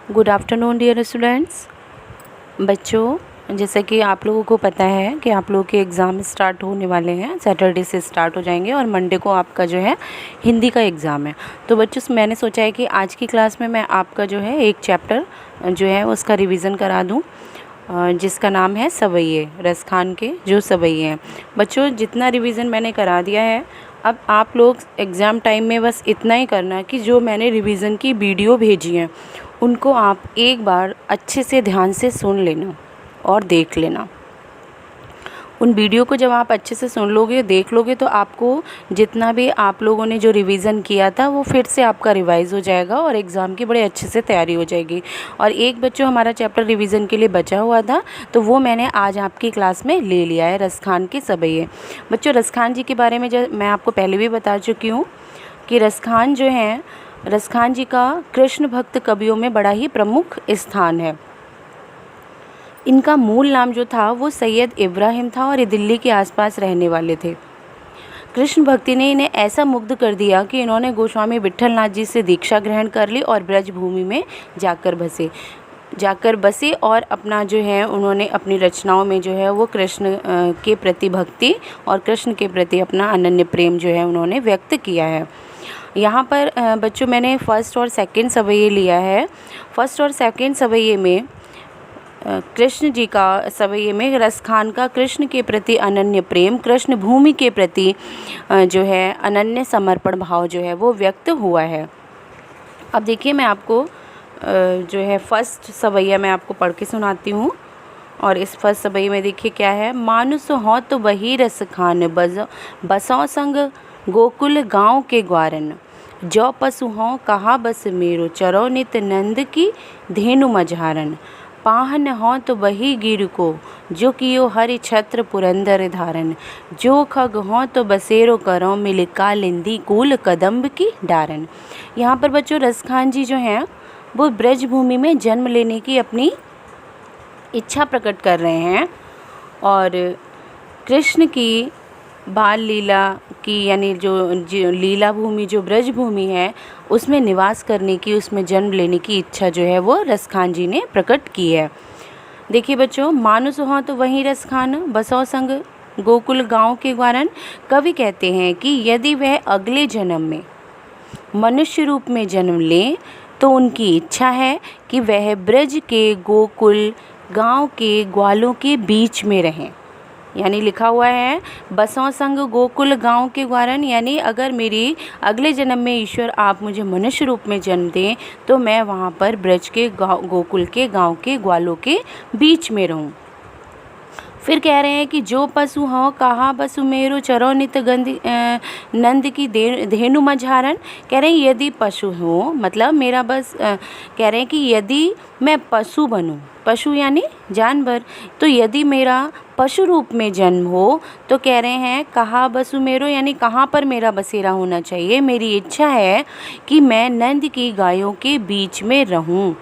Good afternoon dear students. बच्चों, जैसे कि आप लोगों को पता है कि आप लोगों के एग्ज़ाम स्टार्ट होने वाले हैं, सैटरडे से स्टार्ट हो जाएंगे और मंडे को आपका जो है हिंदी का एग्ज़ाम है। तो बच्चों, मैंने सोचा है कि आज की क्लास में मैं आपका जो है एक चैप्टर जो है उसका रिवीज़न करा दूँ, जिसका नाम है सवैये, रसखान के जो सवैये हैं। बच्चों, जितना रिवीज़न मैंने करा दिया है, अब आप लोग एग्ज़ाम टाइम में बस इतना ही करना कि जो मैंने रिवीज़न की वीडियो भेजी है उनको आप एक बार अच्छे से ध्यान से सुन लेना और देख लेना। उन वीडियो को जब आप अच्छे से सुन लोगे, देख लोगे, तो आपको जितना भी आप लोगों ने जो रिवीज़न किया था वो फिर से आपका रिवाइज़ हो जाएगा और एग्ज़ाम की बड़े अच्छे से तैयारी हो जाएगी। और एक बच्चों हमारा चैप्टर रिवीज़न के लिए बचा हुआ था, तो वो मैंने आज आपकी क्लास में ले लिया है, रसखान के सवैये। बच्चों, रसखान जी के बारे में जो मैं आपको पहले भी बता चुकी हूँ कि रसखान जो हैं, रसखान जी का कृष्ण भक्त कवियों में बड़ा ही प्रमुख स्थान है। इनका मूल नाम जो था वो सैयद इब्राहिम था और ये दिल्ली के आसपास रहने वाले थे। कृष्ण भक्ति ने इन्हें ऐसा मुग्ध कर दिया कि इन्होंने गोस्वामी विट्ठलनाथ जी से दीक्षा ग्रहण कर ली और ब्रजभूमि में जाकर बसे और अपना जो है उन्होंने अपनी रचनाओं में जो है वो कृष्ण के प्रति भक्ति और कृष्ण के प्रति अपना अनन्य प्रेम जो है उन्होंने व्यक्त किया है। यहाँ पर बच्चों मैंने फ़र्स्ट और सेकंड सवैये लिया है। फर्स्ट और सेकंड सवैये में कृष्ण जी का सवैये में रसखान का कृष्ण के प्रति अनन्य प्रेम, कृष्ण भूमि के प्रति जो है अनन्य समर्पण भाव जो है वो व्यक्त हुआ है। अब देखिए, मैं आपको जो है फर्स्ट सवैया मैं आपको पढ़ के सुनाती हूँ। और इस फर्स्ट सवैये में देखिए क्या है। मानुस हो तो वही रसखान, बसों संग गोकुल गाँव के ग्वारन, जो पशु हों कहा बस मेरो, चरो नित नंद की धेनु मझारन, पाहन हो तो वही गिर को, जो कियो हरि छत्र पुरंदर धारन, जो खग हो तो बसेरो करो, मिल कालिंदी कूल कदम्ब की डारन। यहाँ पर बच्चों रसखान जी जो हैं वो ब्रजभूमि में जन्म लेने की अपनी इच्छा प्रकट कर रहे हैं और कृष्ण की बाल लीला की, यानी जो लीला भूमि, जो ब्रज भूमि है, उसमें निवास करने की, उसमें जन्म लेने की इच्छा जो है वो रसखान जी ने प्रकट की है। देखिए बच्चों, मानुस हो तो वहीं रसखान, बसों संग गोकुल गाँव के ग्वारन। कवि कहते हैं कि यदि वह अगले जन्म में मनुष्य रूप में जन्म लें तो उनकी इच्छा है कि वह ब्रज के गोकुल गाँव के ग्वालों के बीच में रहें। यानी लिखा हुआ है बसों संग गोकुल गाँव के ग्वारन, यानी अगर मेरी अगले जन्म में ईश्वर आप मुझे मनुष्य रूप में जन्म दें तो मैं वहाँ पर ब्रज के गोकुल के गाँव के ग्वालों के बीच में रहूँ। फिर कह रहे हैं कि जो पशु हों कहा बसु मेरो, चरो नित नंद की धेनु मझारन। कह रहे हैं यदि पशु हो, मतलब मेरा बस कह रहे हैं कि यदि मैं पशु बनूं, पशु यानी जानवर, तो यदि मेरा पशु रूप में जन्म हो तो कह रहे हैं कहा बसु मेरो, यानी कहाँ पर मेरा बसेरा होना चाहिए। मेरी इच्छा है कि मैं नंद की गायों के बीच में रहूं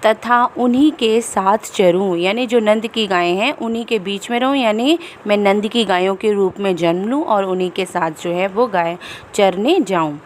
तथा उन्हीं के साथ चरूं, यानी जो नंद की गायें हैं उन्हीं के बीच में रहूं, यानी मैं नंद की गायों के रूप में जन्म लूं और उन्हीं के साथ जो है वो गाय चरने जाऊं।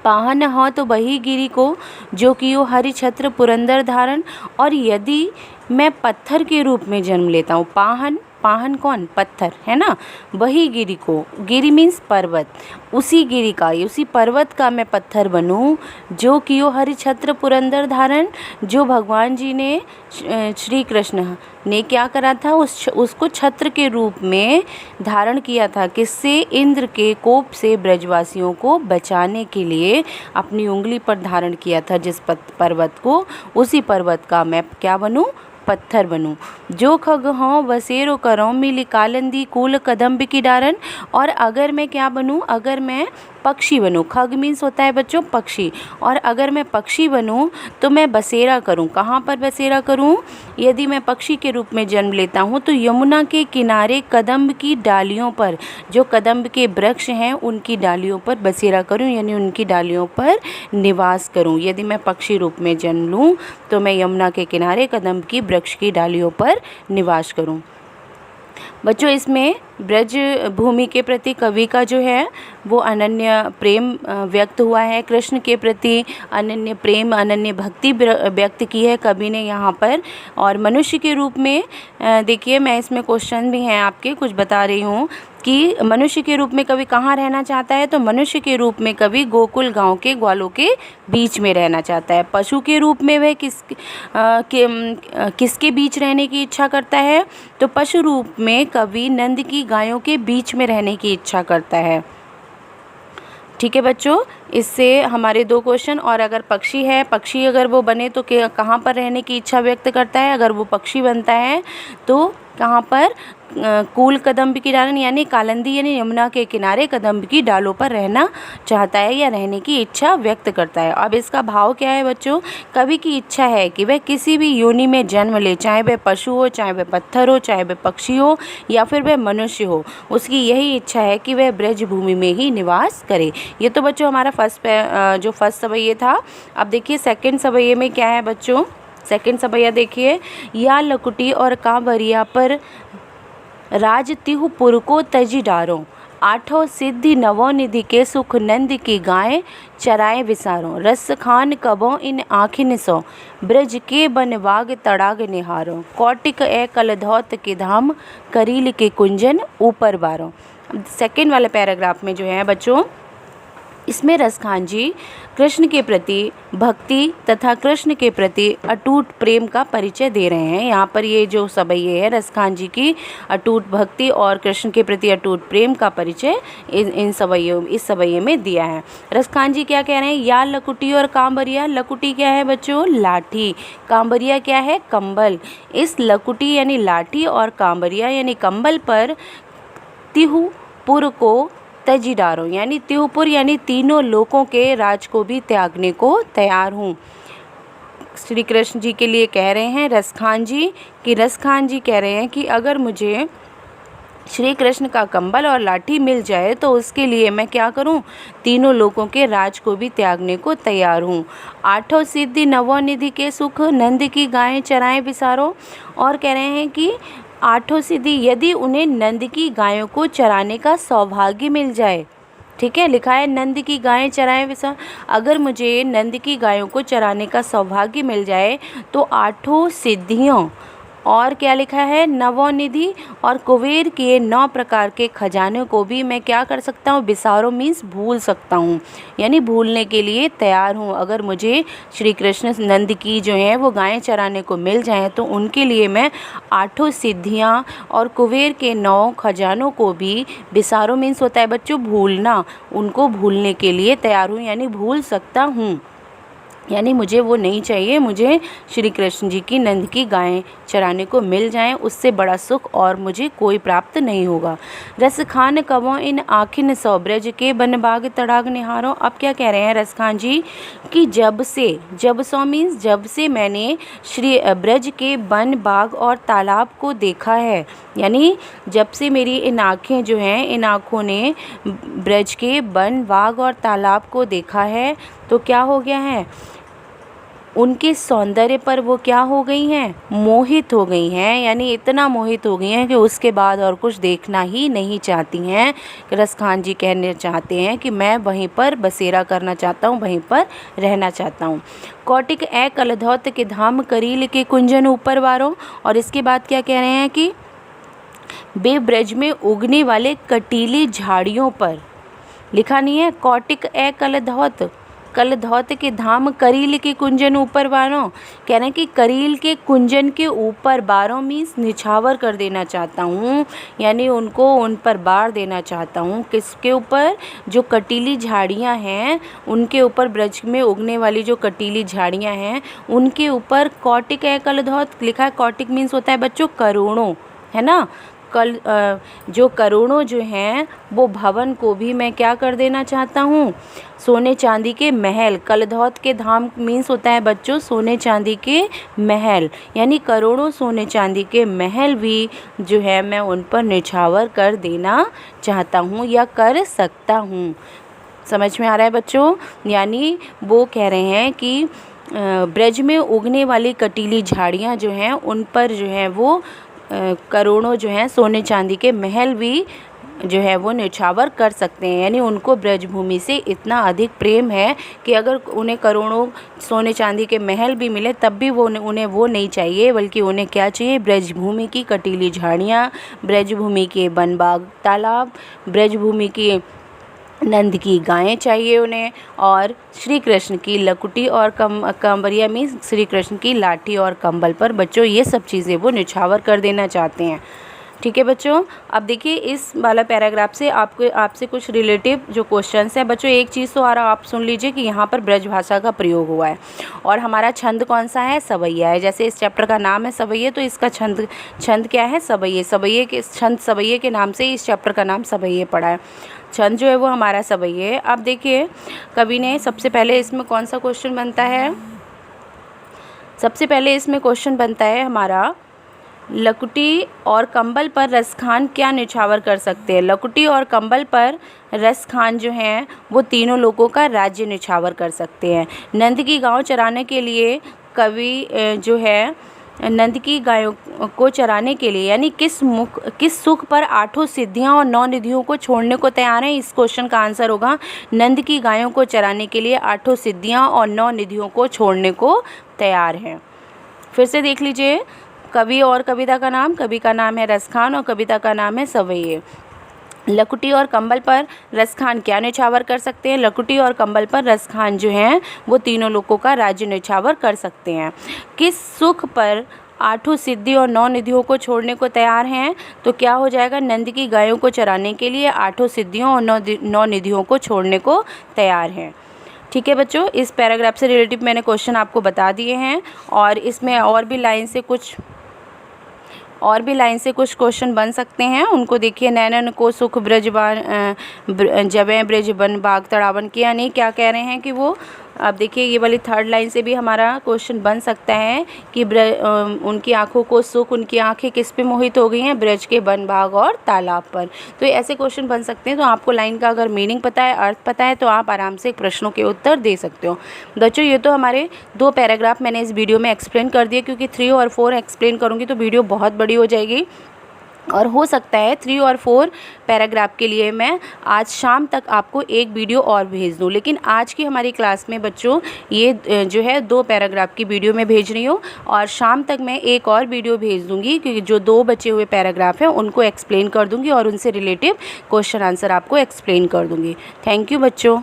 पाहन हो तो वही गिरी को, जो कि वो हरि छत्र पुरंदर धारण। और यदि मैं पत्थर के रूप में जन्म लेता हूँ, पाहन कौन, पत्थर है ना, वही गिरी को, गिरी मीन्स पर्वत, उसी गिरी का, उसी पर्वत का मैं पत्थर बनूं, जो कि वो हरि छत्र पुरंदर धारण, जो भगवान जी ने, श्री कृष्ण ने क्या करा था, उसको छत्र के रूप में धारण किया था। किससे, इंद्र के कोप से ब्रजवासियों को बचाने के लिए अपनी उंगली पर धारण किया था जिस पर्वत को, उसी पर्वत का मैं क्या बनूं, पत्थर बनूं। जो खग हों बसेरो करो, मिली कालंदी कूल कदम्ब की डारन। और अगर मैं क्या बनूं, अगर मैं पक्षी बनूं, खग मीन्स होता है बच्चों पक्षी, और अगर मैं पक्षी बनूं तो मैं बसेरा करूं। कहाँ पर बसेरा करूं, यदि मैं पक्षी के रूप में जन्म लेता हूं तो यमुना के किनारे कदम्ब की डालियों पर, जो कदम्ब के वृक्ष हैं उनकी डालियों पर बसेरा करूं, यानी उनकी डालियों पर निवास करूं। यदि मैं पक्षी रूप में जन्म लूं तो मैं यमुना के किनारे कदम्ब की वृक्ष की डालियों पर निवास करूं। बच्चों इसमें ब्रज भूमि के प्रति कवि का जो है वो अनन्य प्रेम व्यक्त हुआ है। कृष्ण के प्रति अनन्य प्रेम, अनन्य भक्ति व्यक्त की है कवि ने यहाँ पर। और मनुष्य के रूप में देखिए, मैं इसमें क्वेश्चन भी हैं आपके, कुछ बता रही हूँ कि मनुष्य के रूप में कवि कहाँ रहना चाहता है। तो मनुष्य के रूप में कवि गोकुल गांव के ग्वालों के बीच में रहना चाहता है। पशु के रूप में वह किसके बीच रहने की इच्छा करता है। तो पशु रूप में कवि नंद की गायों के बीच में रहने की इच्छा करता है। ठीक है बच्चों, इससे हमारे 2 क्वेश्चन। और अगर पक्षी है, पक्षी अगर वो बने तो कहाँ पर रहने की इच्छा व्यक्त करता है। अगर वो पक्षी बनता है तो कहाँ पर, कूल कदम्ब की डालन यानी कालिंदी यानी यमुना के किनारे कदम्ब की डालों पर रहना चाहता है या रहने की इच्छा व्यक्त करता है। अब इसका भाव क्या है बच्चों, कवि की इच्छा है कि वह किसी भी योनि में जन्म ले, चाहे वह पशु हो, चाहे वह पत्थर हो, चाहे वह पक्षी हो या फिर वह मनुष्य हो। उसकी यही इच्छा है कि वह ब्रज भूमि में ही निवास करे। ये तो बच्चों हमारा फर्स्ट सवैया था। अब देखिए सेकंड सवैये में क्या है बच्चों। सेकंड सवैया देखिए, या लकुटी और कांवरिया पर राज तिहु पुर को तजी डारो, आठों सिद्धि नवों निधि के सुख नंद की गाय चराए विसारो, रस खान कबो इन आँखिन सो, ब्रज के बनवाग तड़ाग निहारो, कौटिक ए कलधौत के धाम, करील के कुंजन ऊपर बारो। सेकेंड वाले पैराग्राफ में जो है बच्चों, इसमें रसखान जी कृष्ण के प्रति भक्ति तथा कृष्ण के प्रति अटूट प्रेम का परिचय दे रहे हैं। यहाँ पर ये जो सवैये है, रसखान जी की अटूट भक्ति और कृष्ण के प्रति अटूट प्रेम का परिचय इस सवैये में दिया है। रसखान जी क्या कह रहे हैं, या लकुटी और कांवरिया। लकुटी क्या है बच्चों, लाठी। कांवरिया क्या है, कंबल। इस लकुटी यानी लाठी और कांवरिया यानी कंबल पर तिहुपुर को तजी डारो यानी तिहुपुर यानी तीनों लोकों के राज को भी त्यागने को तैयार हूँ। श्री कृष्ण जी के लिए कह रहे हैं रसखान जी कि रसखान जी कह रहे हैं कि अगर मुझे श्री कृष्ण का कंबल और लाठी मिल जाए तो उसके लिए मैं क्या करूं, तीनों लोगों के राज को भी त्यागने को तैयार हूं। आठों सिद्धि नवों निधि के सुख नंद की गायें चराएं विसारो। और कह रहे हैं कि आठों सिद्धि, यदि उन्हें नंद की गायों को चराने का सौभाग्य मिल जाए, ठीक है, लिखा है नंद की गायें चराएं विसार, अगर मुझे नंद की गायों को चराने का सौभाग्य मिल जाए तो आठों सिद्धियों और क्या लिखा है, नवोनिधि और कुबेर के 9 प्रकार के खजाने को भी मैं क्या कर सकता हूँ, बिसारो मीन्स भूल सकता हूँ, यानी भूलने के लिए तैयार हूँ। अगर मुझे श्री कृष्ण नंद की जो है वो गायें चराने को मिल जाएं तो उनके लिए मैं आठों सिद्धियाँ और कुबेर के 9 खजानों को भी, बिसारो मीन्स होता है बच्चों भूलना, उनको भूलने के लिए तैयार हूँ यानी भूल सकता हूँ। यानी मुझे वो नहीं चाहिए, मुझे श्री कृष्ण जी की नंद की गायें चराने को मिल जाएं, उससे बड़ा सुख और मुझे कोई प्राप्त नहीं होगा। रस खान कवों इन आखिन सौ, ब्रज के बन बाग तड़ाग निहारो। अब क्या कह रहे हैं रसखान जी कि जब सौ मीन्स जब से मैंने श्री ब्रज के वन बाग और तालाब को देखा है, यानी जब से मेरी इन आँखें जो हैं, इन आँखों ने ब्रज के वन बाग और तालाब को देखा है तो क्या हो गया है, उनके सौंदर्य पर वो क्या हो गई हैं, मोहित हो गई हैं, यानी इतना मोहित हो गई हैं कि उसके बाद और कुछ देखना ही नहीं चाहती हैं। रसखान जी कहने चाहते हैं कि मैं वहीं पर बसेरा करना चाहता हूँ, वहीं पर रहना चाहता हूँ। कौटिक ए कलधौत के धाम, करील के कुंजन ऊपर वारो। और इसके बाद क्या कह रहे हैं कि बे ब्रज में उगने वाले कटीली झाड़ियों पर, लिखा नहीं है, कौटिक ए कलधौत के धाम, करील के कुंजन ऊपर बारो। कह रहे हैं कि करील के कुंजन के ऊपर, बारो मीन्स निछावर कर देना चाहता हूँ, यानी उनको उन पर बार देना चाहता हूँ। किसके ऊपर, जो कटीली झाड़ियाँ हैं उनके ऊपर, ब्रज में उगने वाली जो कटीली झाड़ियाँ हैं उनके ऊपर। कौटिक है कलधौत लिखा है, कौटिक मीन्स होता है बच्चों करोड़ों, है ना, जो करोड़ों जो हैं वो भवन को भी मैं क्या कर देना चाहता हूँ, सोने चांदी के महल। कलधौत के धाम मीन्स होता है बच्चों सोने चांदी के महल, यानी करोड़ों सोने चांदी के महल भी जो है मैं उन पर निछावर कर देना चाहता हूँ या कर सकता हूँ। समझ में आ रहा है बच्चों, यानी वो कह रहे हैं कि ब्रज में उगने वाली कटीली झाड़ियाँ जो हैं उन पर जो है वो करोड़ों जो हैं सोने चांदी के महल भी जो है वो न्यौछावर कर सकते हैं। यानी उनको ब्रजभूमि से इतना अधिक प्रेम है कि अगर उन्हें करोड़ों सोने चांदी के महल भी मिले तब भी उन्हें वो नहीं चाहिए, बल्कि उन्हें क्या चाहिए? ब्रजभूमि की कटीली झाड़ियाँ, ब्रजभूमि के वन बाग तालाब, ब्रजभूमि की नंद की गायें चाहिए उन्हें, और श्री कृष्ण की लकुटी और कंवरिया में श्री कृष्ण की लाठी और कंबल पर बच्चों ये सब चीज़ें वो न्यौछावर कर देना चाहते हैं। ठीक है बच्चों, अब देखिए इस वाला पैराग्राफ से आपसे कुछ रिलेटिव जो क्वेश्चंस हैं बच्चों, एक चीज़ तो आप सुन लीजिए कि यहाँ पर ब्रज भाषा का प्रयोग हुआ है और हमारा छंद कौन सा है? सवैया है। जैसे इस चैप्टर का नाम है सवैये, तो इसका छंद क्या है? सवैये। सवैये के छंद सवैये के नाम से इस चैप्टर का नाम सवैये पड़ा है। छंद जो है वो हमारा सवैये है। अब देखिए कवि ने सबसे पहले इसमें कौन सा क्वेश्चन बनता है? सबसे पहले इसमें क्वेश्चन बनता है हमारा, लकुटी और कंबल पर रसखान क्या न्यौछावर कर सकते हैं? लकुटी और कंबल पर रसखान जो हैं वो तीनों लोगों का राज्य न्यौछावर कर सकते हैं। नंद की गायों चराने के लिए कवि जो है नंद की गायों को चराने के लिए यानी किस सुख पर 8 सिद्धियां और 9 निधियों को छोड़ने को तैयार हैं? इस क्वेश्चन का आंसर होगा नंद की गायों को चराने के लिए 8 सिद्धियां और 9 निधियों को छोड़ने को तैयार हैं। फिर से देख लीजिए, कवि और कविता का नाम, कवि का नाम है रसखान और कविता का नाम है सवैये। लकुटी और कंबल पर रसखान क्या न्यौछावर कर सकते हैं? लकुटी और कंबल पर रसखान जो हैं वो तीनों लोगों का राज्य न्यौछावर कर सकते हैं। किस सुख पर 8 सिद्धि और 9 निधियों को छोड़ने को तैयार हैं? तो क्या हो जाएगा? नंद की गायों को चराने के लिए 8 सिद्धियों और 9 निधियों को छोड़ने को तैयार हैं। ठीक है बच्चों, इस पैराग्राफ से रिलेटिव मैंने क्वेश्चन आपको बता दिए हैं और इसमें और भी लाइन से कुछ क्वेश्चन बन सकते हैं। उनको देखिए, नैनन को सुख जबें ब्रज बन बाग तड़ावन किया। नहीं, क्या कह रहे हैं कि वो, अब देखिए ये वाली 3rd लाइन से भी हमारा क्वेश्चन बन सकता है कि उनकी आंखों को सुख, उनकी आंखें किस पे मोहित हो गई हैं? ब्रज के वन बाग और तालाब पर। तो ऐसे क्वेश्चन बन सकते हैं। तो आपको लाइन का अगर मीनिंग पता है, अर्थ पता है, तो आप आराम से प्रश्नों के उत्तर दे सकते हो। बच्चों ये तो हमारे 2 पैराग्राफ मैंने इस वीडियो में एक्सप्लेन कर दिए, क्योंकि 3 और 4 एक्सप्लेन करूँगी तो वीडियो बहुत बड़ी हो जाएगी और हो सकता है 3 और 4 पैराग्राफ के लिए मैं आज शाम तक आपको एक वीडियो और भेज दूं। लेकिन आज की हमारी क्लास में बच्चों ये जो है 2 पैराग्राफ की वीडियो मैं भेज रही हूँ और शाम तक मैं एक और वीडियो भेज दूंगी, क्योंकि जो 2 बचे हुए पैराग्राफ हैं उनको एक्सप्लेन कर दूंगी और उनसे रिलेटिव क्वेश्चन आंसर आपको एक्सप्लेन कर दूंगी। थैंक यू बच्चों।